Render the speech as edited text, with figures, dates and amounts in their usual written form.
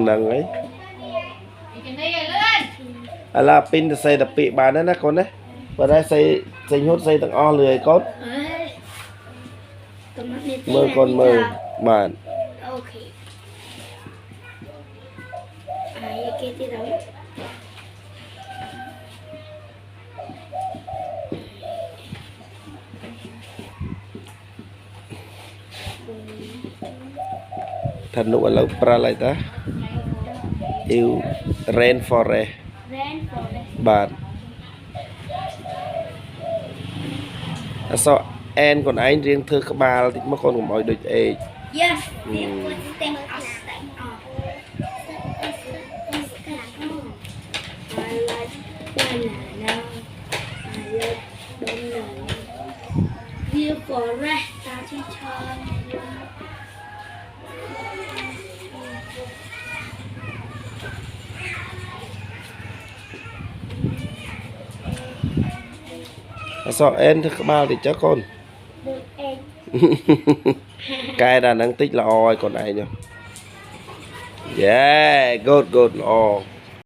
đằng ấy là pin thì xây đập bị bàn đó nè con đấy và đây xây hốt xây tầng o lười con mơ con mơ bàn thần nụ lâu pra lại ta yêu rainforest bạn sao en còn anh riêng thưa các ba thì mất con của mọi đôi ê sao en thưa các ba thì chắc con cái đàn năng tích là oi còn này nhá yeah good good oh